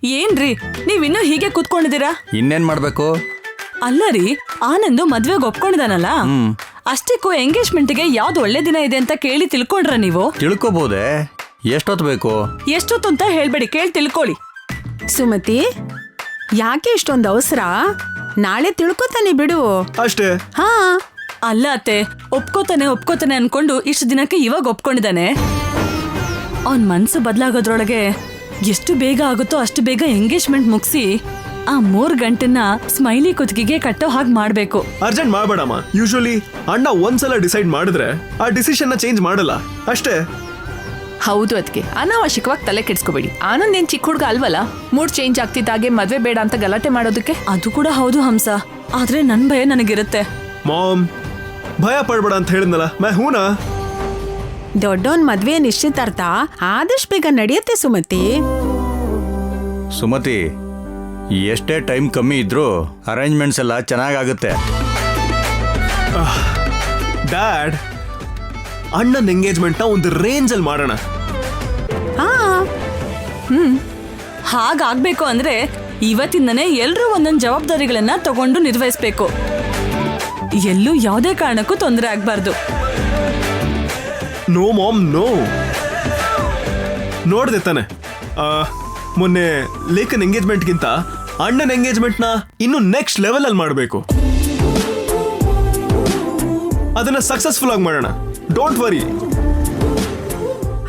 ಏನ್ರಿ ನೀವಿನ್ನೂ ಹೀಗೆ ಕೂತ್ಕೊಂಡಿದ್ದೀರಾ? ಇನ್ನೇನ್ ಮಾಡ್ಬೇಕು? ಅಲ್ಲ ರೀ, ಆನಂದ್ ಮದ್ವೆಗೆ ಒಪ್ಕೊಂಡಿದಾನಲ್ಲ, ಅಷ್ಟಕ್ಕೂ ಎಂಗೇಜ್ಮೆಂಟ್ಗೆ ಯಾವ್ದು ಒಳ್ಳೆ ದಿನ ಇದೆ ಅಂತ ಕೇಳಿ ತಿಳ್ಕೊಂಡ್ರ ನೀವು? ತಿಳ್ಕೊಬೋದೆ. ಎಷ್ಟೊತ್ತು ಬೇಕು? ಎಷ್ಟೊತ್ತು ಅಂತ ಹೇಳ್ಬೇಡಿ, ಕೇಳಿ ತಿಳ್ಕೊಳ್ಳಿ. ಸುಮತಿ, ಯಾಕೆ ಇಷ್ಟೊಂದು ಅವಸರ? ನಾಳೆ ತಿಳ್ಕೊತಾನೆ ಬಿಡು ಅಷ್ಟೇ. ಹಾ. ಅಲ್ಲ ಅತ್ತೆ, ಒಪ್ಕೋತಾನೆ ಅನ್ಕೊಂಡು ಇಷ್ಟು ದಿನಕ್ಕೆ ಇವಾಗ ಒಪ್ಕೊಂಡಿದ್ದಾನೆ. ಅವನ್ ಮನ್ಸು ಬದಲಾಗೋದ್ರೊಳಗೆ ಎಷ್ಟು ಬೇಗ ಆಗುತ್ತೋ ಅಷ್ಟು ಬೇಗ ಎಂಗೇಜ್ಮೆಂಟ್ ಮುಗಿಸಿ ಆ 3 ಗಂಟೆನ ಸ್ಮೈಲಿ ಕುತ್ತಿಗೆಗೆ ಕಟ್ಟೋ ಹಾಗೆ ಮಾಡ್ಬೇಕು. ಅರ್ಜೆಂಟ್ ಮಾಡ್ಬೇಡಮ್ಮ. ಯೂಶುವಲಿ ಅಣ್ಣ ಒಂದ್ಸಲ ಡಿಸೈಡ್ ಮಾಡಿದ್ರೆ ಆ ಡಿಸಿಷನ್ ನ ಚೇಂಜ್ ಮಾಡಲ್ಲ, ಅಷ್ಟೇ. ಹೌದು, ಅದಕ್ಕೆ ಅನಾವಶ್ಯಕವಾಗಿ ತಲೆ ಕೆಡ್ಸ್ಕೋಬೇಡಿ. ಆನಂದ್ ಏನ್ ಚಿಕ್ಕ ಹುಡುಗ ಅಲ್ವಲ್ಲ, ಮೂಡ್ ಚೇಂಜ್ ಆಗ್ತಿದ್ದಾಗೆ ಮದ್ವೆ ಬೇಡ ಅಂತ ಗಲಾಟೆ ಮಾಡೋದಕ್ಕೆ. ಅದು ಕೂಡ ಹೌದು ಹಂಸ, ಆದ್ರೆ ನನ್ ಭಯ ನನಗಿರುತ್ತೆ. ಮಾಮ್, ಭಯ ಪಡ್ಬೇಡ ಅಂತ ಹೇಳಿದ್ನಲ್ಲ, ಮೈ ಹೂನಾ. ದೊಡ್ಡವನ್ ಮದ್ವೆ ನಿಶ್ಚಿತಾರ್ಥ ಆದಷ್ಟು ಬೇಗ ನಡೆಯುತ್ತೆ ಸುಮತಿ. ಸುಮತಿ, ಎಷ್ಟೇ ಟೈಮ್ ಕಮ್ಮಿ ಇದ್ರೂ ಅರೇಂಜ್ಮೆಂಟ್ಸ್ ಎಲ್ಲ ಚೆನ್ನಾಗಾಗುತ್ತೆ. ಡ್ಯಾಡ್, ಅಣ್ಣನ ಎಂಗೇಜ್ಮೆಂಟ್ ನ ಒಂದು ರೇಂಜ್ ಅಲ್ಲಿ ಮಾಡೋಣ. ಹಾ. ಹಾಗಾಗ್ಬೇಕು ಅಂದ್ರೆ ಇವತ್ತಿಂದನೇ ಎಲ್ರೂ ಒಂದೊಂದು ಜವಾಬ್ದಾರಿಗಳನ್ನ ತಗೊಂಡು ನಿರ್ವಹಿಸ್ಬೇಕು. ಎಲ್ಲೂ ಯಾವುದೇ ಕಾರಣಕ್ಕೂ ತೊಂದರೆ ಆಗ್ಬಾರ್ದು. No ma'am, no. ನೋಡ್ದೆ ತಾನೆ, ಮೊನ್ನೆ ಲೇಖನ್ ಎಂಗೇಜ್ಮೆಂಟ್ಗಿಂತ ಅಣ್ಣನ ಎಂಗೇಜ್ಮೆಂಟ್ ನ ಇನ್ನು ನೆಕ್ಸ್ಟ್ ಲೆವೆಲ್ ಅಲ್ಲಿ ಮಾಡಬೇಕು. ಅದನ್ನ ಸಕ್ಸಸ್ಫುಲ್ ಆಗಿ ಮಾಡೋಣ. Don't worry.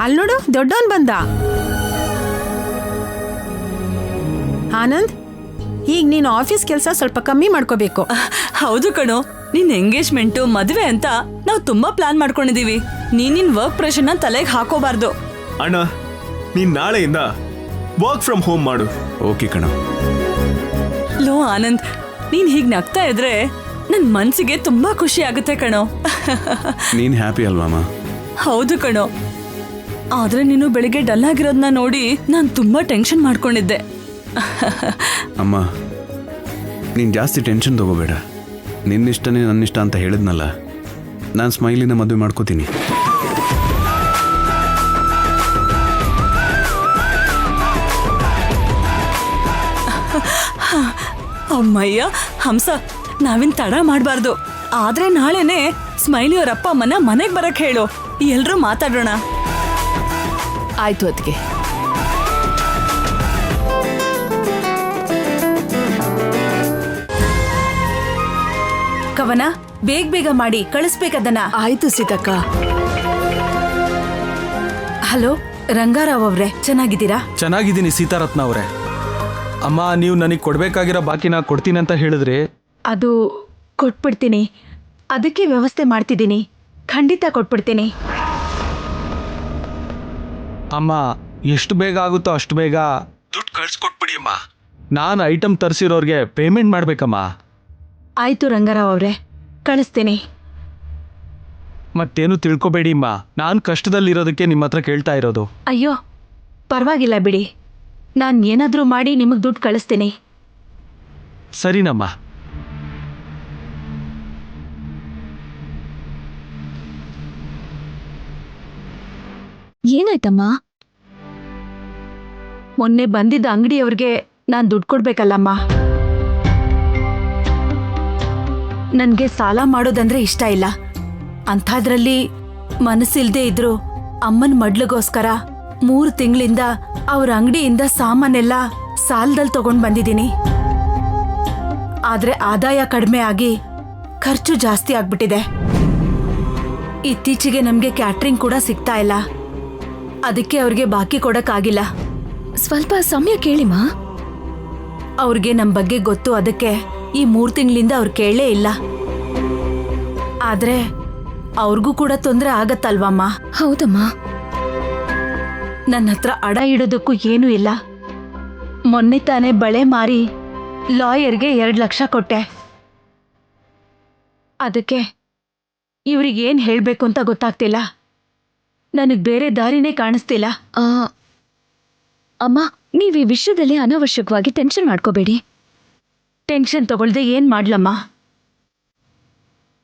ಅಲ್ಲಿ ನೋಡು, ದೊಡ್ಡವನ್ ಬಂದ. ಆನಂದ್, ಈಗ ನೀನು ಆಫೀಸ್ ಕೆಲಸ ಸ್ವಲ್ಪ ಕಮ್ಮಿ ಮಾಡ್ಕೋಬೇಕು. ಹೌದು ಕಣೋ, ನಿನ್ ಎಂಗೇಜ್ಮೆಂಟು ಮದ್ವೆ ಅಂತ ನಾವು ತುಂಬಾ ಪ್ಲಾನ್ ಮಾಡ್ಕೊಂಡಿದೀವಿ. ನಿನ್ ವರ್ಕ್ ಪ್ರೆಷರ್ನ ತಲೆಗೆ ಹಾಕೋಬಾರ್ದು. ಅಣ್ಣ, ನೀನ್ ನಾಳೆಯಿಂದ ವರ್ಕ್ ಫ್ರಮ್ ಹೋಮ್ ಮಾಡು. ಓಕೆ ಕಣ. ಲೋ ಆನಂದ್, ನೀನ್ ಹೀಗ್ ನಗ್ತಾ ಇದ್ರೆ ನನ್ ಮನ್ಸಿಗೆ ತುಂಬಾ ಖುಷಿ ಆಗುತ್ತೆ ಕಣೋ. ನೀನ್ ಹ್ಯಾಪಿ ಅಲ್ವಾಮ? ಹೌದು ಕಣೋ, ಆದ್ರೆ ನೀನು ಬೆಳಿಗ್ಗೆ ಡಲ್ ಆಗಿರೋದನ್ನ ನೋಡಿ ನಾನ್ ತುಂಬಾ ಟೆನ್ಷನ್ ಮಾಡ್ಕೊಂಡಿದ್ದೆ. ಅಮ್ಮ, ನೀನ್ ಜಾಸ್ತಿ ಟೆನ್ಷನ್ ತಗೋಬೇಡ. ನಿನ್ನಿಷ್ಟನೇ ನನ್ನಿಷ್ಟ ಅಂತ ಹೇಳಿದ್ನಲ್ಲ, ನಾನು ಸ್ಮೈಲಿನ ಮದುವೆ ಮಾಡ್ಕೋತೀನಿ. ಅಮ್ಮಯ್ಯ ಹಂಸ, ನಾವಿನ್ ತಡ ಮಾಡ್ಬಾರ್ದು. ಆದ್ರೆ ನಾಳೆನೆ ಸ್ಮೈಲಿ ಅವ್ರ ಅಪ್ಪ ಅಮ್ಮನ ಮನೆಗ್ ಬರಕ್ ಹೇಳು, ಎಲ್ರೂ ಮಾತಾಡೋಣ. ಆಯ್ತು ಅದಕ್ಕೆ. ಕವನ, ಬೇಗ ಮಾಡಿ ಕಳಿಸ್ಬೇಕದನ್ನ. ಆಯ್ತು ಸೀತಕ್ಕ. ಹಲೋ ರಂಗಾರಾವ್ ಅವ್ರೆ, ಚೆನ್ನಾಗಿದ್ದೀರಾ? ಚೆನ್ನಾಗಿದ್ದೀನಿ ಸೀತಾರತ್ನ ಅವರೇ. ಅಮ್ಮ, ನೀವು ನನಗೆ ಕೊಡ್ಬೇಕಾಗಿರೋ ಬಾಕಿನ ಕೊಡ್ತೀನಿ ಅಂತ ಹೇಳಿದ್ರಿ. ಅದು ಕೊಟ್ಬಿಡ್ತೀನಿ, ಅದಕ್ಕೆ ವ್ಯವಸ್ಥೆ ಮಾಡ್ತಿದ್ದೀನಿ. ಖಂಡಿತ ಕೊಟ್ಬಿಡ್ತೀನಿ. ಅಮ್ಮ, ಎಷ್ಟು ಬೇಗ ಆಗುತ್ತೋ ಅಷ್ಟು ಬೇಗ ದುಡ್ಡು ಕಳ್ಸಿಕೊಟ್ಬಿಡಿ ಅಮ್ಮ. ನಾನು ಐಟಮ್ ತರಿಸಿರೋರಿಗೆ ಪೇಮೆಂಟ್ ಮಾಡಬೇಕಮ್ಮ. ಆಯ್ತು ರಂಗಾರಾವ್ ಅವ್ರೆ, ಕಳಿಸ್ತೀನಿ. ಮತ್ತೇನು ತಿಳ್ಕೊಬೇಡಿ ಅಮ್ಮ, ನಾನು ಕಷ್ಟದಲ್ಲಿರೋದಕ್ಕೆ ನಿಮ್ಮ ಹತ್ರ ಕೇಳ್ತಾ ಇರೋದು. ಅಯ್ಯೋ ಪರವಾಗಿಲ್ಲ ಬಿಡಿ, ನಾನು ಏನಾದರೂ ಮಾಡಿ ನಿಮಗೆ ದುಡ್ಡು ಕಳಿಸ್ತೀನಿ. ಸರಿನಮ್ಮ. ಏನಾಯ್ತಮ್ಮ? ಮೊನ್ನೆ ಬಂದಿದ್ದ ಅಂಗಡಿಯವ್ರಿಗೆ ನಾನು ದುಡ್ಡು ಕೊಡ್ಬೇಕಲ್ಲಮ್ಮ. ನನಗೆ ಸಾಲ ಮಾಡೋದಂದ್ರೆ ಇಷ್ಟ ಇಲ್ಲ. ಅಂಥದ್ರಲ್ಲಿ ಮನಸ್ಸಿಲ್ದೇ ಇದ್ರು ಅಮ್ಮನ ಮಡ್ಲಿಗೋಸ್ಕರ 3 ತಿಂಗಳಿಂದ ಅವ್ರ ಅಂಗಡಿಯಿಂದ ಸಾಮಾನೆಲ್ಲ ಸಾಲದಲ್ಲಿ ತಗೊಂಡು ಬಂದಿದ್ದೀನಿ. ಆದ್ರೆ ಆದಾಯ ಕಡಿಮೆ ಆಗಿ ಖರ್ಚು ಜಾಸ್ತಿ ಆಗ್ಬಿಟ್ಟಿದೆ. ಇತ್ತೀಚೆಗೆ ನಮಗೆ ಕ್ಯಾಟ್ರಿಂಗ್ ಕೂಡ ಸಿಗ್ತಾ ಇಲ್ಲ. ಅದಕ್ಕೆ ಅವ್ರಿಗೆ ಬಾಕಿ ಕೊಡಕ್ಕಾಗಿಲ್ಲ. ಸ್ವಲ್ಪ ಸಮಯ ಕೇಳಿಮ್ಮ. ಅವ್ರಿಗೆ ನಮ್ಮ ಬಗ್ಗೆ ಗೊತ್ತು, ಅದಕ್ಕೆ ಈ 3 ತಿಂಗಳಿಂದ ಅವ್ರು ಕೇಳೇ ಇಲ್ಲ. ಆದ್ರೆ ಅವ್ರಿಗೂ ಕೂಡ ತೊಂದರೆ ಆಗತ್ತಲ್ವಮ್ಮ? ಹೌದಮ್ಮ. ನನ್ನ ಹತ್ರ ಅಡ ಇಡೋದಕ್ಕೂ ಏನೂ ಇಲ್ಲ. ಮೊನ್ನೆ ತಾನೇ ಬಳೆ ಮಾರಿ ಲಾಯರ್ಗೆ 2 ಲಕ್ಷ ಕೊಟ್ಟೆ. ಅದಕ್ಕೆ ಇವ್ರಿಗೇನು ಹೇಳಬೇಕು ಅಂತ ಗೊತ್ತಾಗ್ತಿಲ್ಲ. ನನಗೆ ಬೇರೆ ದಾರಿನೇ ಕಾಣಿಸ್ತಿಲ್ಲ. ಅಮ್ಮ, ನೀವು ಈ ವಿಷಯದಲ್ಲಿ ಅನಾವಶ್ಯಕವಾಗಿ ಟೆನ್ಷನ್ ಮಾಡ್ಕೋಬೇಡಿ. ಟೆನ್ಷನ್ ತಗೊಳ್ದೆ ಏನ್ ಮಾಡ್ಲಮ್ಮ?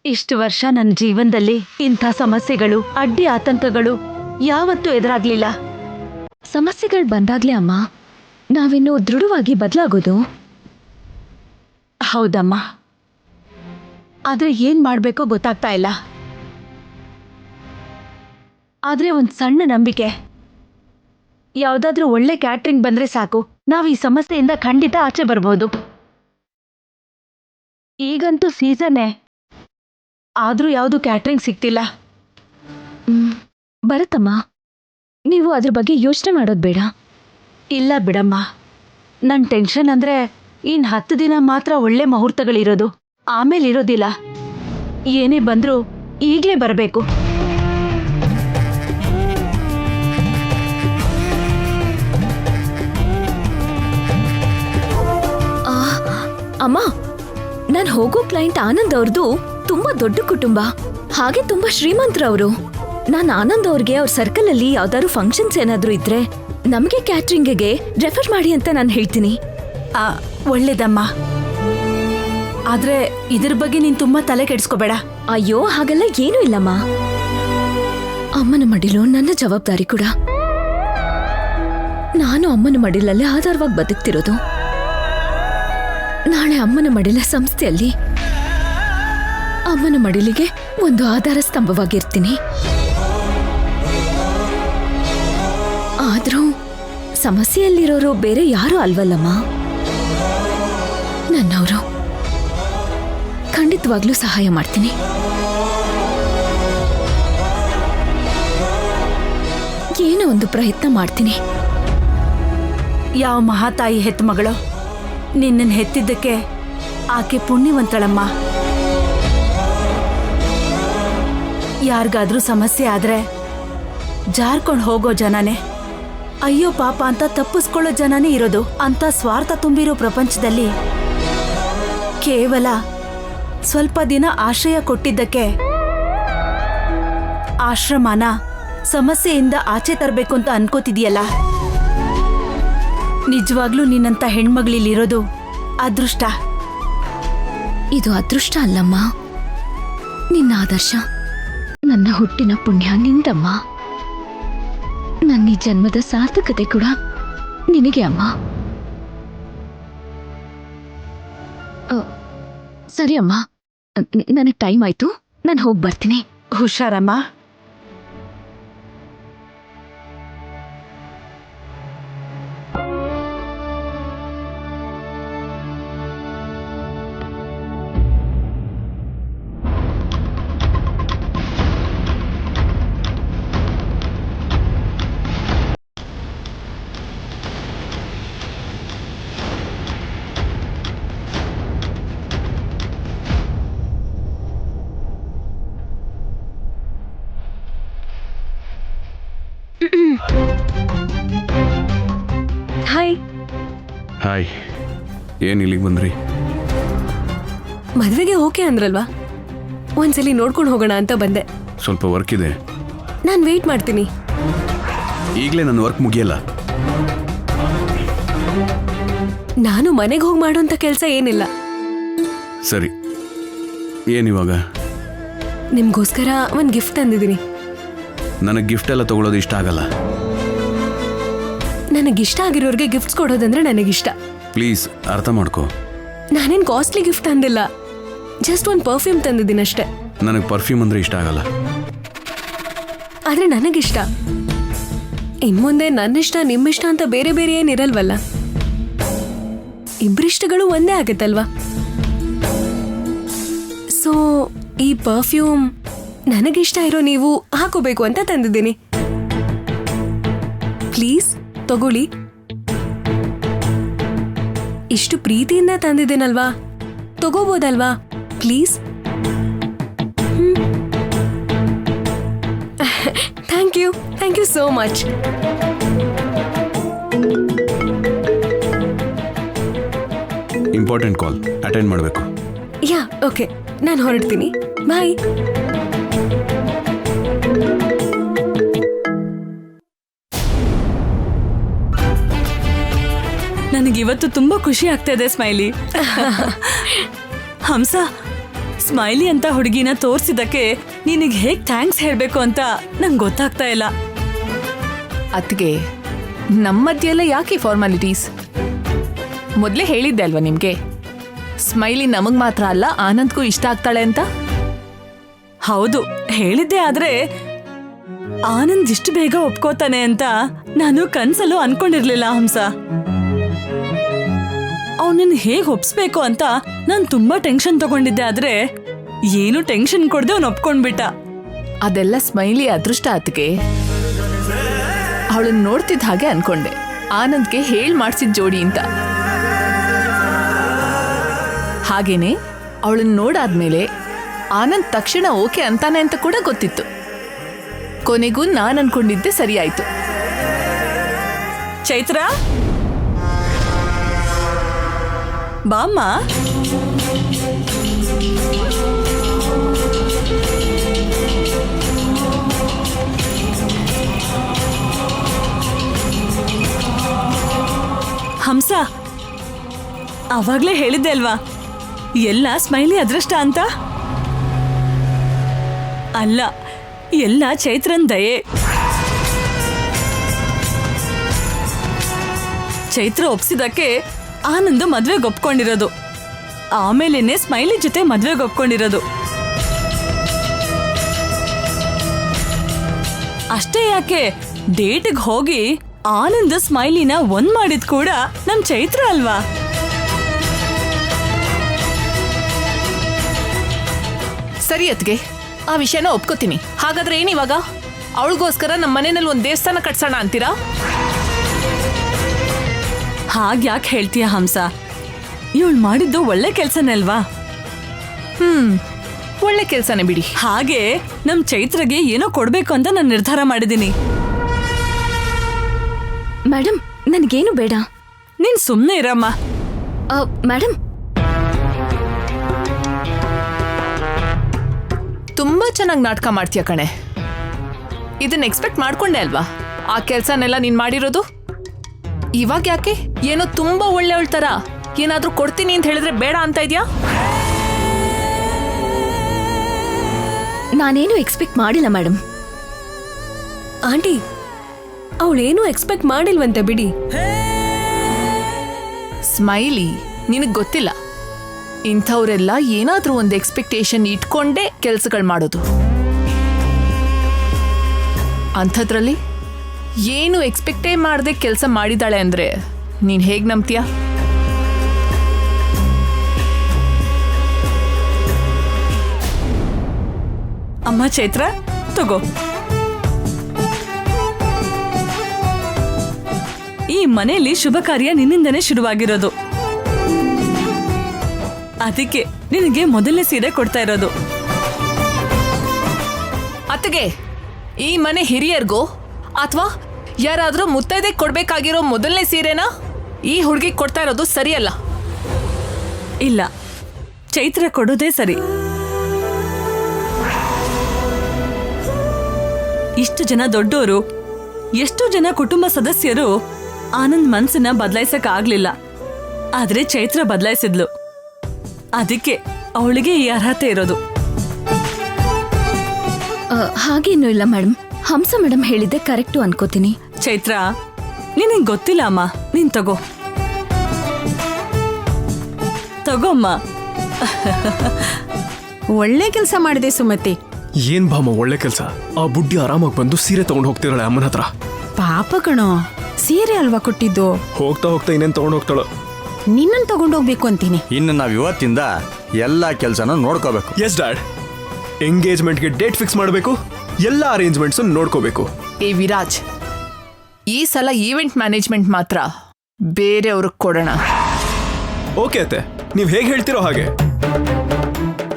ಇಷ್ಟು ವರ್ಷ ನನ್ನ ಜೀವನದಲ್ಲಿ ಇಂಥ ಸಮಸ್ಯೆಗಳು, ಅಡ್ಡಿ ಆತಂಕಗಳು ಯಾವತ್ತೂ ಎದುರಾಗ್ಲಿಲ್ಲ. ಸಮಸ್ಯೆಗಳು ಬಂದಾಗ್ಲೇ ಅಮ್ಮ ನಾವಿನ್ನು ದೃಢವಾಗಿ ಬದಲಾಗೋದು. ಹೌದಮ್ಮ, ಆದ್ರೆ ಏನ್ ಮಾಡ್ಬೇಕೋ ಗೊತ್ತಾಗ್ತಾ ಇಲ್ಲ. ಆದ್ರೆ ಒಂದ್ ಸಣ್ಣ ನಂಬಿಕೆ, ಯಾವ್ದಾದ್ರೂ ಒಳ್ಳೆ ಕ್ಯಾಟ್ರಿಂಗ್ ಬಂದ್ರೆ ಸಾಕು, ನಾವ್ ಈ ಸಮಸ್ಯೆಯಿಂದ ಖಂಡಿತ ಆಚೆ ಬರ್ಬೋದು. ಈಗಂತೂ ಸೀಸನ್ನೇ, ಆದ್ರೂ ಯಾವ್ದು ಕ್ಯಾಟ್ರಿಂಗ್ ಸಿಗ್ತಿಲ್ಲ. ಬರುತ್ತಮ್ಮ, ನೀವು ಅದ್ರ ಬಗ್ಗೆ ಯೋಚನೆ ಮಾಡೋದು ಬೇಡ. ಇಲ್ಲ ಬಿಡಮ್ಮ, ನನ್ ಟೆನ್ಷನ್ ಅಂದ್ರೆ ಇನ್ 10 ದಿನ ಮಾತ್ರ ಒಳ್ಳೆ ಮುಹೂರ್ತಗಳಿರೋದು, ಆಮೇಲೆ ಇರೋದಿಲ್ಲ. ಏನೇ ಬಂದ್ರೂ ಈಗ್ಲೇ ಬರಬೇಕು. ಅಮ್ಮ, ನಾನು ಹೋಗೋ ಕ್ಲೈಂಟ್ ಆನಂದ್ ಅವ್ರದ್ದು ತುಂಬಾ ದೊಡ್ಡ ಕುಟುಂಬ, ಹಾಗೆ ತುಂಬಾ ಶ್ರೀಮಂತರವರು. ನಾನು ಆನಂದ್ ಅವ್ರಿಗೆ ಅವ್ರ ಸರ್ಕಲ್ ಅಲ್ಲಿ ಯಾವ್ದಾದ್ರು ಫಂಕ್ಷನ್ಸ್ ಏನಾದ್ರು ಇದ್ರೆ ನಮಗೆ ಕ್ಯಾಟ್ರಿಂಗ್ಗೆ ರೆಫರ್ ಮಾಡಿ ಅಂತ ನಾನು ಹೇಳ್ತೀನಿ. ಒಳ್ಳೇದಮ್ಮ, ಆದ್ರೆ ಇದ್ರ ಬಗ್ಗೆ ನೀನ್ ತುಂಬಾ ತಲೆ ಕೆಡಿಸ್ಕೋಬೇಡ. ಅಯ್ಯೋ, ಹಾಗೆಲ್ಲ ಏನೂ ಇಲ್ಲಮ್ಮ. ಅಮ್ಮನ ಮಡಿಲು ನನ್ನ ಜವಾಬ್ದಾರಿ ಕೂಡ. ನಾನು ಅಮ್ಮನ ಮಡಿಲಲ್ಲೇ ಆಧಾರವಾಗಿ ಬದುಕ್ತಿರೋದು. ನಾಳೆ ಅಮ್ಮನ ಮಡಿಲ ಸಂಸ್ಥೆಯಲ್ಲಿ ಅಮ್ಮನ ಮಡಿಲಿಗೆ ಒಂದು ಆಧಾರ ಸ್ತಂಭವಾಗಿರ್ತೀನಿ. ಆದ್ರೂ ಸಮಸ್ಯೆಯಲ್ಲಿರೋರು ಬೇರೆ ಯಾರೂ ಅಲ್ವಲ್ಲಮ್ಮ, ನನ್ನವರು. ಖಂಡಿತವಾಗ್ಲೂ ಸಹಾಯ ಮಾಡ್ತೀನಿ. ಏನೋ ಒಂದು ಪ್ರಯತ್ನ ಮಾಡ್ತೀನಿ. ಯಾವ ಮಹಾತಾಯಿ ಹೆತ್ತ ಮಗಳು, ನಿನ್ನನ್ನು ಹೆತ್ತಿದ್ದಕ್ಕೆ ಆಕೆ ಪುಣ್ಯವಂತಳಮ್ಮ. ಯಾರಿಗಾದ್ರೂ ಸಮಸ್ಯೆ ಆದ್ರೆ ಜಾರ್ಕೊಂಡು ಹೋಗೋ ಜನನೇ, ಅಯ್ಯೋ ಪಾಪ ಅಂತ ತಪ್ಪಿಸ್ಕೊಳ್ಳೋ ಜನನೇ ಇರೋದು. ಅಂತ ಸ್ವಾರ್ಥ ತುಂಬಿರೋ ಪ್ರಪಂಚದಲ್ಲಿ ಕೇವಲ ಸ್ವಲ್ಪ ದಿನ ಆಶ್ರಯ ಕೊಟ್ಟಿದ್ದಕ್ಕೆ ಆಶ್ರಮನ ಸಮಸ್ಯೆಯಿಂದ ಆಚೆ ತರಬೇಕು ಅಂತ ಅನ್ಕೋತಿದೀಯಲ್ಲ. ನಿಜವಾಗ್ಲೂ ನಿನ್ನಂತ ಹೆಣ್ಮಗಳಿಲ್ಲಿರೋದು ಅದೃಷ್ಟ. ಇದು ಅದೃಷ್ಟ ಅಲ್ಲಮ್ಮ, ನಿನ್ನ ಆದರ್ಶ. ನನ್ನ ಹುಟ್ಟಿನ ಪುಣ್ಯ ನಿಂದಮ್ಮ. ನನ್ನ ಈ ಜನ್ಮದ ಸಾರ್ಥಕತೆ ಕೂಡ ನಿನಗೆ ಅಮ್ಮ. ಸರಿ ಅಮ್ಮ, ನನಗೆ ಟೈಮ್ ಆಯ್ತು, ನಾನು ಹೋಗಿ ಬರ್ತೀನಿ. ಹುಷಾರಮ್ಮ. ಹಾಯ್. ಹಾಯ್, ಏನು ಇಲ್ಲಿಗೆ ಬಂದ್ರಿ? ಮದ್ವೆಗೆ ಓಕೆ ಅಂದ್ರಲ್ವಾ, ಒಂದ್ಸಲಿ ನೋಡ್ಕೊಂಡು ಹೋಗೋಣ ಅಂತ ಬಂದೆ. ಸ್ವಲ್ಪ ವರ್ಕ್ ಇದೆ, ನಾನು ವೇಟ್ ಮಾಡ್ತೀನಿ. ಈಗಲೇ ನನ್ನ ವರ್ಕ್ ಮುಗಿಯಲ್ಲ. ನಾನು ಮನೆಗೆ ಹೋಗಿ ಮಾಡೋಂಥ ಕೆಲಸ ಏನಿಲ್ಲ. ಸರಿ, ಏನಿವಾಗ? ನಿಮ್ಗೋಸ್ಕರ ಒಂದು ಗಿಫ್ಟ್ ತಂದಿದ್ದೀನಿ. ನನಗೆ ಗಿಫ್ಟ್ ಎಲ್ಲ ತಗೊಳ್ಳೋದು ಇಷ್ಟ ಆಗಲ್ಲ. ನನಗಿಷ್ಟ ಆಗಿರೋರಿಗೆ ಗಿಫ್ಟ್ಸ್ ಕೊಡೋದಂದ್ರೆ ನನಗಿಷ್ಟ. ಪ್ಲೀಸ್ ಅರ್ಥ ಮಾಡ್ಕೋ. ನಾನೇನು ಕಾಸ್ಟ್ಲಿ ಗಿಫ್ಟ್ ತಂದಿಲ್ಲ, ಜಸ್ಟ್ ಒಂದು ಪರ್ಫ್ಯೂಮ್ ತಂದಿದ್ದೀನಿ ಅಷ್ಟೇ. ನನಗೆ ಪರ್ಫ್ಯೂಮ್ ಅಂದರೆ ಇಷ್ಟ ಆಗಲ್ಲ. ಆದರೆ ನನಗಿಷ್ಟ. ಇನ್ಮುಂದೆ ನನ್ನಿಷ್ಟ ನಿಮ್ಮಿಷ್ಟ ಅಂತ ಬೇರೆ ಬೇರೆ ಏನಿರಲ್ವಲ್ಲ, ಇಬ್ಬರಿಷ್ಟಗಳು ಒಂದೇ ಆಗುತ್ತಲ್ವಾ. ಸೊ ಈ ಪರ್ಫ್ಯೂಮ್ ನನಗಿಷ್ಟ ಇರೋ ನೀವು ಹಾಕೋಬೇಕು ಅಂತ ತಂದಿದ್ದೀನಿ. ಪ್ಲೀಸ್ ತಗೊಳ್ಳಿ. ಇಷ್ಟು ಪ್ರೀತಿಯಿಂದ ತಂದಿದ್ದೀನಲ್ವಾ, ತಗೋಬೋದಲ್ವಾ please? Thank you so much. Important call attend ಮಾಡಬೇಕು. ಯಾ ಓಕೆ, ನಾನು ಹೊರಡ್ತೀನಿ. ಬಾಯ್. ನನಗಿವತ್ತು ತುಂಬಾ ಖುಷಿ ಆಗ್ತಾ ಇದೆ ಸ್ಮೈಲಿ. ಹಂಸ, ಸ್ಮೈಲಿ ಅಂತ ಹುಡುಗಿನ ತೋರ್ಸಿದಕ್ಕೆ ನಿನಗೆ ಹೇಗ್ ಥ್ಯಾಂಕ್ಸ್ ಹೇಳ್ಬೇಕು ಅಂತ ನಂಗೆ ಗೊತ್ತಾಗ್ತಾ ಇಲ್ಲ. ಅತ್ಗೆ, ನಮ್ಮ ಮಧ್ಯೆ ಎಲ್ಲ ಯಾಕೆ ಫಾರ್ಮಾಲಿಟೀಸ್? ಮೊದಲೇ ಹೇಳಿದ್ದೆ ಅಲ್ವಾ ನಿಮ್ಗೆ, ಸ್ಮೈಲಿ ನಮಗ್ ಮಾತ್ರ ಅಲ್ಲ ಆನಂದ್ಗೂ ಇಷ್ಟ ಆಗ್ತಾಳೆ ಅಂತ. ಹೌದು ಹೇಳಿದ್ದೆ, ಆದ್ರೆ ಆನಂದ್ ಇಷ್ಟು ಬೇಗ ಒಪ್ಕೋತಾನೆ ಅಂತ ನಾನು ಕನ್ಸಲ್ಲೂ ಅನ್ಕೊಂಡಿರ್ಲಿಲ್ಲ ಹಂಸ. ಅವನನ್ನ ಹೇಗ್ ಒಪ್ಸ್ಬೇಕು ಅಂತ ನಾನ್ ತುಂಬಾ ಟೆನ್ಷನ್ ತಗೊಂಡಿದ್ದೆ, ಆದ್ರೆ ಏನು ಟೆನ್ಷನ್ ಕೊಡದೆ ಅವ್ನು ಒಪ್ಕೊಂಡ್ಬಿಟ್ಟ. ಅದೆಲ್ಲ ಸ್ಮೈಲಿ ಅದೃಷ್ಟ ಅತ್ತಿಗೆ. ಅವಳನ್ನ ನೋಡ್ತಿದ್ದ ಹಾಗೆ ಅನ್ಕೊಂಡೆ ಆನಂದ್ಗೆ ಹೇಳ್ ಮಾಡ್ಸಿದ್ ಜೋಡಿ ಅಂತ. ಹಾಗೇನೆ ಅವಳನ್ನ ನೋಡಾದ್ಮೇಲೆ ಆನಂದ್ ತಕ್ಷಣ ಓಕೆ ಅಂತಾನೆ ಅಂತ ಕೂಡ ಗೊತ್ತಿತ್ತು. ಕೊನೆಗೂ ನಾನ್ ಅನ್ಕೊಂಡಿದ್ದೆ ಸರಿಯಾಯ್ತು. ಚೈತ್ರ ಬಾಮ್ಮ. ಹಂಸ, ಅವಾಗ್ಲೇ ಹೇಳಿದ್ದೆ ಅಲ್ವಾ ಎಲ್ಲ ಸ್ಮೈಲಿ ಅದೃಷ್ಟ ಅಂತ. ಅಲ್ಲ, ಎಲ್ಲ ಚೈತ್ರನ್ ದಯೆ. ಚೈತ್ರ ಒಪ್ಸಿದಕ್ಕೆ ಆನಂದ್ ಮದ್ವೆಗೆ ಒಪ್ಕೊಂಡಿರೋದು, ಆಮೇಲೇನೆ ಸ್ಮೈಲಿ ಜೊತೆ ಮದ್ವೆಗೆ ಒಪ್ಕೊಂಡಿರೋದು. ಅಷ್ಟೇ ಯಾಕೆ, ಡೇಟ್ಗೆ ಹೋಗಿ ಆನಂದ್ ಸ್ಮೈಲಿನ ಒಂದ್ ಮಾಡಿದ್ ಕೂಡ ನಮ್ ಚೈತ್ರ ಅಲ್ವಾ. ಸರಿ ಅತ್ಗೆ, ಆ ವಿಷಯನ ಒಪ್ಕೋತೀನಿ. ಹಾಗಾದ್ರೆ ಏನಿವಾಗ ಅವಳಿಗೋಸ್ಕರ ನಮ್ಮ ಮನೆಯಲ್ಲಿ ಒಂದ್ ದೇವಸ್ಥಾನ ಕಟ್ಸೋಣ ಅಂತೀರಾ? ಹಾಗ್ಯಾಕೆ ಹೇಳ್ತೀಯ ಹಂಸ, ಇವಳು ಮಾಡಿದ್ದು ಒಳ್ಳೆ ಕೆಲ್ಸನೇ ಅಲ್ವಾ. ಒಳ್ಳೆ ಕೆಲ್ಸನೇ ಬಿಡಿ. ಹಾಗೆ ನಮ್ ಚೈತ್ರಗೆ ಏನೋ ಕೊಡ್ಬೇಕು ಅಂತ ನಾನು ನಿರ್ಧಾರ ಮಾಡಿದ್ದೀನಿ. ಮೇಡಮ್, ನನಗೇನು ಬೇಡ. ನೀನ್ ಸುಮ್ನೆ ಇರಮ್ಮ. ಮೇಡಮ್, ತುಂಬಾ ಚೆನ್ನಾಗಿ ನಾಟಕ ಮಾಡ್ತೀಯ ಕಣೆ. ಇದನ್ನ ಎಕ್ಸ್ಪೆಕ್ಟ್ ಮಾಡ್ಕೊಂಡೆ ಅಲ್ವಾ ಆ ಕೆಲ್ಸನೆಲ್ಲ ನೀನ್ ಮಾಡಿರೋದು. ಇವಾಗ ಯಾಕೆ ಏನೋ ತುಂಬಾ ಒಳ್ಳೆಯವಳ ತರ ಏನಾದ್ರೂ ಕೊಡ್ತೀನಿ ಅಂತ ಹೇಳಿದ್ರೆ ಬೇಡ ಅಂತ ಇದ್ಯಾ? ನಾನೇನು ಎಕ್ಸ್ಪೆಕ್ಟ್ ಮಾಡಿಲ್ಲ ಮೇಡಮ್. ಆಂಟಿ, ಅವಳೇನು ಎಕ್ಸ್ಪೆಕ್ಟ್ ಮಾಡಿಲ್ವಂತೆ ಬಿಡಿ. ಸ್ಮೈಲಿ, ನಿನಗ್ ಗೊತ್ತಿಲ್ಲ, ಇಂಥವ್ರೆಲ್ಲ ಏನಾದ್ರೂ ಒಂದು ಎಕ್ಸ್ಪೆಕ್ಟೇಷನ್ ಇಟ್ಕೊಂಡೇ ಕೆಲ್ಸಗಳು ಮಾಡೋದು. ಅಂಥದ್ರಲ್ಲಿ ಏನು ಎಕ್ಸ್ಪೆಕ್ಟೇ ಮಾಡದೆ ಕೆಲಸ ಮಾಡಿದಾಳೆ ಅಂದ್ರೆ ನೀನ್ ಹೇಗ್ ನಂಬ್ತೀಯ? ಅಮ್ಮ ಚೈತ್ರ, ತಗೋ. ಈ ಮನೆಯಲ್ಲಿ ಶುಭ ಕಾರ್ಯ ನಿನ್ನಿಂದನೇ ಶುರುವಾಗಿರೋದು, ಅದಕ್ಕೆ ನಿನಗೆ ಮೊದಲನೇ ಸೀರೆ ಕೊಡ್ತಾ ಇರೋದು. ಅತ್ತಿಗೆ, ಈ ಮನೆ ಹಿರಿಯರ್ಗೋ ಅಥವಾ ಯಾರಾದ್ರೂ ಮುತ್ತೈದೆ ಕೊಡ್ಬೇಕಾಗಿರೋ ಮೊದಲನೇ ಸೀರೆನ ಈ ಹುಡುಗಿ ಕೊಡ್ತಾ ಇರೋದು ಸರಿಯಲ್ಲ. ಇಲ್ಲ, ಚೈತ್ರ ಕೊಡೋದೇ ಸರಿ. ಇಷ್ಟು ಜನ ದೊಡ್ಡೋರು, ಎಷ್ಟೋ ಜನ ಕುಟುಂಬ ಸದಸ್ಯರು ಆನಂದ್ ಮನ್ಸನ್ನ ಬದಲಾಯಿಸಕ್ ಆಗ್ಲಿಲ್ಲ, ಆದ್ರೆ ಚೈತ್ರ ಬದಲಾಯಿಸಿದ್ಲು. ಅದಕ್ಕೆ ಅವಳಿಗೆ ಈ ಅರ್ಹತೆ ಇರೋದು. ಹಾಗೇನೂ ಇಲ್ಲ ಮೇಡಮ್. ಹಂಸ ಮೇಡಮ್ ಹೇಳಿದ್ದೆ ಕರೆಕ್ಟು ಅನ್ಕೋತೀನಿ. ಚೈತ್ರ, ನಿನಗೆ ಗೊತ್ತಿಲ್ಲ ಅಮ್ಮ, ನೀನ್ ತಗೋ. ತಗೋಮ್ಮ. ಒಳ್ಳೆ ಕೆಲಸ ಮಾಡಿದೆ ಸುಮತಿ. ಏನ್ ಭಾಮ ಒಳ್ಳೆ ಕೆಲ್ಸ. ಆ ಬುಡ್ಡಿ ಆರಾಮಾಗಿ ಬಂದು ಸೀರೆ ತಗೊಂಡು ಹೋಗ್ತಿದ್ದಾಳೆ ಅಮ್ಮನ ಹತ್ರ. ಪಾಪ ಕಣೋ, ಸೀರೆ ಅಲ್ವಾ ಕೊಟ್ಟಿದ್ದು. ಹೋಗ್ತಾ ಹೋಗ್ತಾ ಇನ್ನೇನ್ ತಗೊಂಡು ಹೋಗ್ತಾಳ. ನಿನ್ನನ್ ತಗೊಂಡೋಗ್ಬೇಕು ಅಂತೀನಿ. ಇನ್ನು ನಾವ್ ಇವತ್ತಿಂದ ಎಲ್ಲಾ ಕೆಲ್ಸನೂ ನೋಡ್ಕೋಬೇಕು. ಎಸ್ ಡ್ಯಾಡ್, ಎಂಗೇಜ್ಮೆಂಟ್ಗೆ ಡೇಟ್ ಫಿಕ್ಸ್ ಮಾಡಬೇಕು, ಎಲ್ಲ ಅರೇಂಜ್ಮೆಂಟ್ಸ್ ನೋಡ್ಕೋಬೇಕು. ಏ ವಿರಾಜ್, ಈ ಸಲ ಈವೆಂಟ್ ಮ್ಯಾನೇಜ್ಮೆಂಟ್ ಮಾತ್ರ ಬೇರೆಯವ್ರಿಗೆ ಕೊಡೋಣ. ಓಕೆ ಅತ್ತೆ, ನೀವ್ ಹೇಗೆ ಹೇಳ್ತಿರೋ ಹಾಗೆ.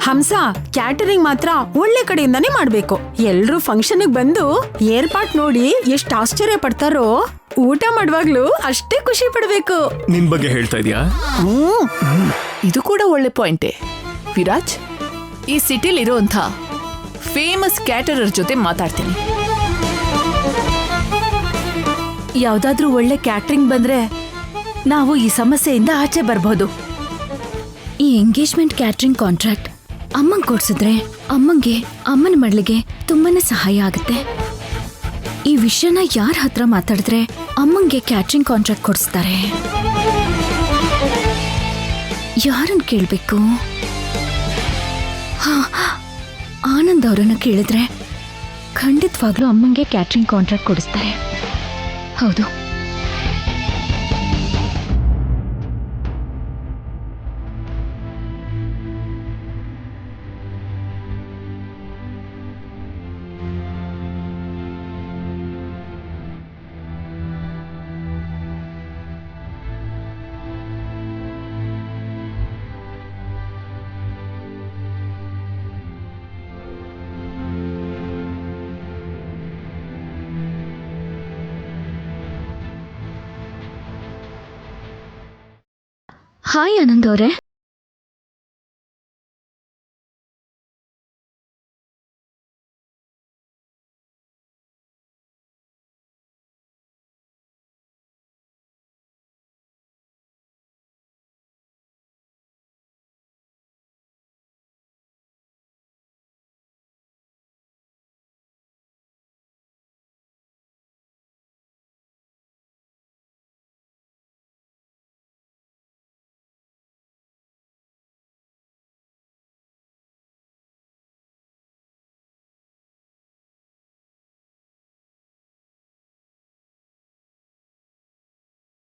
ಹಂಸ, ಕ್ಯಾಟರಿಂಗ್ ಮಾತ್ರ ಒಳ್ಳೆ ಕಡೆಯಿಂದಾನೇ ಮಾಡ್ಬೇಕು. ಎಲ್ರೂ ಫಂಕ್ಷನ್ಗೆ ಬಂದು ಏರ್ಪಾಟ್ ನೋಡಿ ಎಷ್ಟು ಆಶ್ಚರ್ಯ ಪಡ್ತಾರೋ, ಊಟ ಮಾಡುವಾಗ್ಲೂ ಅಷ್ಟೇ ಖುಷಿ ಪಡ್ಬೇಕು. ನಿನ್ ಬಗ್ಗೆ ಹೇಳ್ತಾ ಇದೀಯಾ? ಇದು ಕೂಡ ಒಳ್ಳೆ ಪಾಯಿಂಟೇ. ವಿರಾಜ್, ಈ ಸಿಟಿಲಿ ಇರೋಂಥ ಫೇಮಸ್ ಕ್ಯಾಟರರ್ ಜೊತೆ ಮಾತಾಡ್ತೀನಿ. ಯಾವ್ದಾದ್ರೂ ಒಳ್ಳೆ ಕ್ಯಾಟ್ರಿಂಗ್ ಬಂದ್ರೆ ನಾವು ಈ ಸಮಸ್ಯೆಯಿಂದ ಆಚೆ ಬರ್ಬೋದು. ಈ ಎಂಗೇಜ್ಮೆಂಟ್ ಕ್ಯಾಟ್ರಿಂಗ್ ಕಾಂಟ್ರಾಕ್ಟ್ ಅಮ್ಮಂಗೆ ಕೊಡ್ಸಿದ್ರೆ ಅಮ್ಮಂಗೆ, ಅಮ್ಮನ ಮಗಳಿಗೆ ತುಂಬಾನೇ ಸಹಾಯ ಆಗುತ್ತೆ. ಈ ವಿಷಯನ ಯಾರ ಹತ್ರ ಮಾತಾಡಿದ್ರೆ ಅಮ್ಮಂಗೆ ಕ್ಯಾಟ್ರಿಂಗ್ ಕಾಂಟ್ರಾಕ್ಟ್ ಕೊಡಿಸ್ತಾರೆ? ಯಾರನ್ನು ಕೇಳಬೇಕು? ಹಾ, ಆನಂದ್ ಅವರನ್ನು ಕೇಳಿದ್ರೆ ಖಂಡಿತವಾಗ್ಲೂ ಅಮ್ಮಂಗೆ ಕ್ಯಾಟ್ರಿಂಗ್ ಕಾಂಟ್ರಾಕ್ಟ್ ಕೊಡಿಸ್ತಾರೆ. ಹೌದು, ಹಾಯ್ ಆನಂದ್ ಅವರೇ.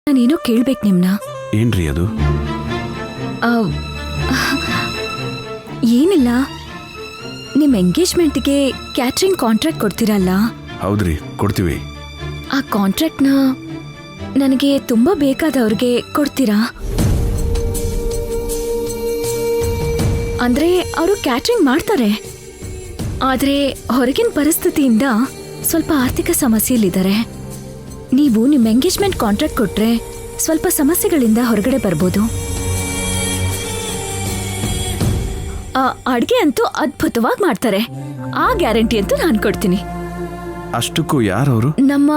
ನಾನೇನೋ ಕೇಳ್ಬೇಕು ನಿಮ್ನ. ಏನ್ರಿ ಅದು? ಏನಿಲ್ಲ, ನಿಮ್ಮ ಎಂಗೇಜ್ಮೆಂಟ್ಗೆ ಕ್ಯಾಟ್ರಿಂಗ್ ಕಾಂಟ್ರಾಕ್ಟ್ ಕೊಡ್ತೀರಲ್ಲ? ಹೌದ್ರಿ, ಕೊಡ್ತೀವಿ. ಆ ಕಾಂಟ್ರಾಕ್ಟ್ನ ನನಗೆ ತುಂಬಾ ಬೇಕಾದವ್ರಿಗೆ ಕೊಡ್ತೀರಾ? ಅಂದ್ರೆ ಅವರು ಕ್ಯಾಟ್ರಿಂಗ್ ಮಾಡ್ತಾರೆ, ಆದ್ರೆ ಹೊರಗಿನ ಪರಿಸ್ಥಿತಿಯಿಂದ ಸ್ವಲ್ಪ ಆರ್ಥಿಕ ಸಮಸ್ಯೆಯಲ್ಲಿದ್ದಾರೆ. ನೀವು ನಿಮ್ಮ ಎಂಗೇಜ್ಮೆಂಟ್ ಕಾಂಟ್ರಾಕ್ಟ್ ಕೊಟ್ರೆ ಸ್ವಲ್ಪ ಸಮಸ್ಯೆಗಳಿಂದ ಹೊರಗಡೆ ಬರ್ಬೋದು. ಅಡ್ಗೆ ಅಂತೂ ಅದ್ಭುತವಾಗಿ ಮಾಡ್ತಾರೆ, ಆ ಗ್ಯಾರಂಟಿ ಅಂತೂ ನಾನು ಕೊಡ್ತೀನಿ. ಅಷ್ಟಕ್ಕೂ ಯಾರವರು? ನಮ್ಮ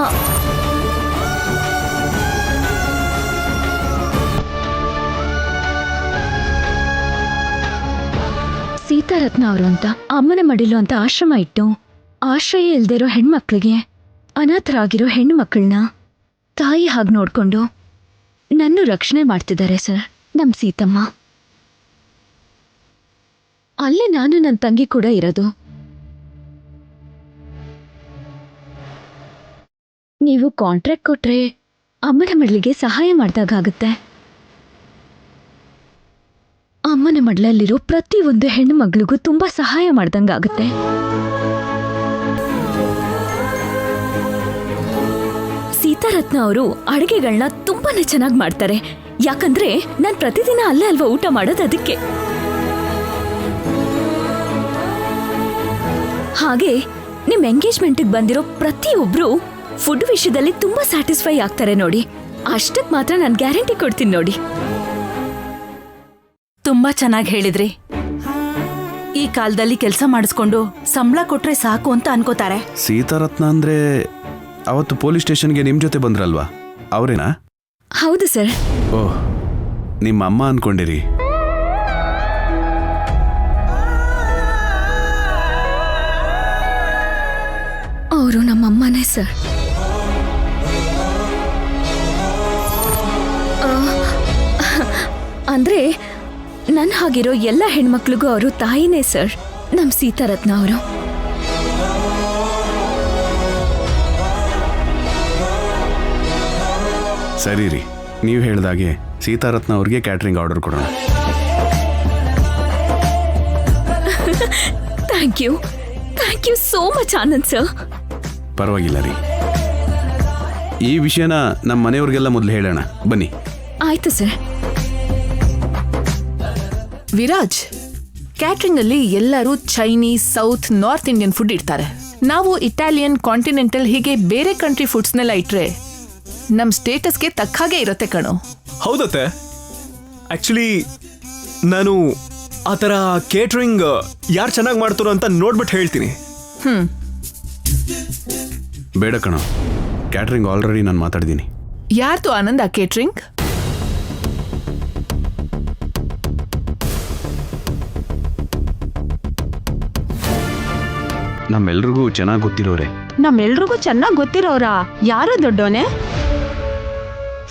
ಸೀತಾರತ್ನ ಅವರು ಅಂತ ಅಮ್ಮನ ಮಡಿಲು ಅಂತ ಆಶ್ರಮ ಇಟ್ಟು ಆಶ್ರಯ ಇಲ್ದೇ ಇರೋ ಹೆಣ್ಮಕ್ಳಿಗೆ, ಅನಾಥರಾಗಿರೋ ಹೆಣ್ಣು ಮಕ್ಕಳನ್ನ ತಾಯಿ ಹಾಗೆ ನೋಡ್ಕೊಂಡು ನನ್ನೂ ರಕ್ಷಣೆ ಮಾಡ್ತಿದ್ದಾರೆ ಸರ್. ನಮ್ಮ ಸೀತಮ್ಮ. ಅಲ್ಲೇ ನಾನು ನನ್ನ ತಂಗಿ ಕೂಡ ಇರೋದು. ನೀವು ಕಾಂಟ್ರಾಕ್ಟ್ ಕೊಟ್ರೆ ಅಮ್ಮನ ಮಡ್ಲಿಗೆ ಸಹಾಯ ಮಾಡ್ದಾಗುತ್ತೆ. ಅಮ್ಮನ ಮಡ್ಲಲ್ಲಿರೋ ಪ್ರತಿಯೊಂದು ಹೆಣ್ಣು ಮಗಳಿಗೂ ತುಂಬಾ ಸಹಾಯ ಮಾಡ್ದಂಗಾಗುತ್ತೆ. ಸೀತಾರತ್ನ ಅವರು ಅಡುಗೆಗಳನ್ನ ತುಂಬಾನೇ ಚೆನ್ನಾಗಿ ಮಾಡ್ತಾರೆ, ಯಾಕಂದ್ರೆ ನಾನು ಪ್ರತಿದಿನ ಅಲ್ಲೇ ಅಲ್ವಾ ಊಟ ಮಾಡೋದು, ಅದಕ್ಕೆ. ಹಾಗೆ ನಿಮ್ ಎಂಗೇಜ್ಮೆಂಟ್ಗೆ ಬಂದಿರೋ ಪ್ರತಿಯೊಬ್ರು ಫುಡ್ ವಿಷಯದಲ್ಲಿ ತುಂಬಾ ಸ್ಯಾಟಿಸ್ಫೈ ಆಗ್ತಾರೆ ನೋಡಿ. ಅಷ್ಟಕ್ಕೆ ಮಾತ್ರ ನಾನು ಗ್ಯಾರಂಟಿ ಕೊಡ್ತೀನಿ ನೋಡಿ. ತುಂಬಾ ಚೆನ್ನಾಗಿ ಹೇಳಿದ್ರಿ. ಈ ಕಾಲದಲ್ಲಿ ಕೆಲಸ ಮಾಡಿಸ್ಕೊಂಡು ಸಂಬಳ ಕೊಟ್ರೆ ಸಾಕು ಅಂತ ಅನ್ಕೋತಾರೆ. ಸೀತಾರತ್ನ ಅಂದ್ರೆ ಅವತ್ತು ಪೊಲೀಸ್ ಸ್ಟೇಷನ್ಗೆ ನಿಮ್ ಜೊತೆ ಬಂದ್ರಲ್ವಾ, ಅವರೇನಾ? ಹೌದು ಸರ್. ಓಹ್, ನಿಮ್ಮ ಅಮ್ಮ ಅನ್ಕೊಂಡಿರಿ. ಅವರು ನಮ್ಮಮ್ಮನೇ ಸರ್. ಅಂದ್ರೆ ನನ್ನ ಹಾಗಿರೋ ಎಲ್ಲ ಹೆಣ್ಮಕ್ಳಿಗೂ ಅವರು ತಾಯಿನೇ ಸರ್, ನಮ್ಮ ಸೀತಾರತ್ನ ಅವರು. ಸರಿ ರೀ, ನೀವು ಹೇಳ್ದಾಗೆ ಸೀತಾರತ್ನ ಅವ್ರಿಗೆ ಕ್ಯಾಟ್ರಿಂಗ್ ಆರ್ಡರ್ ಕೊಡೋಣ. Thank you so much Anand sir. ಪರವಾಗಿಲ್ಲ ರೀ, ಈ ವಿಷಯನ ನಮ್ಮ ಮನೆಯವ್ರಿಗೆಲ್ಲ ಮೊದಲು ಹೇಳೋಣ ಬನ್ನಿ. ಆಯ್ತು ಸರ್. ವಿರಾಜ್, ಕ್ಯಾಟ್ರಿಂಗ್ ಅಲ್ಲಿ ಎಲ್ಲರೂ Chinese, south, north Indian food ಇಡ್ತಾರೆ. ನಾವು ಇಟಾಲಿಯನ್, ಕಾಂಟಿನೆಂಟಲ್ ಹೀಗೆ ಬೇರೆ ಕಂಟ್ರಿ ಫುಡ್ಸ್ನೆಲ್ಲ ಇಟ್ರೆ ನಮ್ ಸ್ಟೇಟಸ್ಗೆ ತಕ್ಕ ಹಾಗೆ ಇರುತ್ತೆ ಕಣೋ. ಹೌದತ್ತೆ. ಆಕ್ಚುಲಿ ನಾನು ಆ ಥರ ಕೇಟ್ರಿಂಗ್ ಯಾರು ಚೆನ್ನಾಗಿ ಮಾಡ್ತಾರೋ ಅಂತ ನೋಡ್ಬಿಟ್ಟು ಹೇಳ್ತೀನಿ. ಬೇಡ ಕಣೋ, ಕ್ಯಾಟ್ರಿಂಗ್ ಆಲ್ರೆಡಿ ನಾನು ಮಾತಾಡಿದ್ದೀನಿ. ಯಾರ್ದು ಆನಂದ್ ಆ ಕೇಟ್ರಿಂಗ್? ನಮ್ಮೆಲ್ರಿಗೂ ಚೆನ್ನಾಗಿ ಗೊತ್ತಿರೋರೆ. ನಮ್ಮೆಲ್ರಿಗೂ ಚೆನ್ನಾಗಿ ಗೊತ್ತಿರೋರಾ? ಯಾರು ದೊಡ್ಡೋನೆ?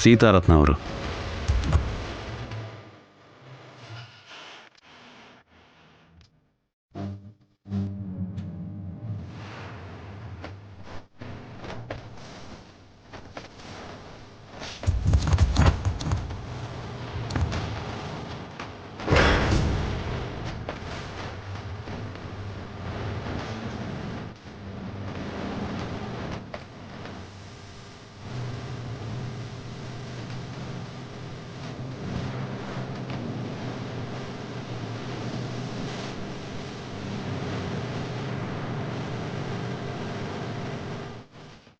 ಸೀತಾರತ್ನ ಅವರು.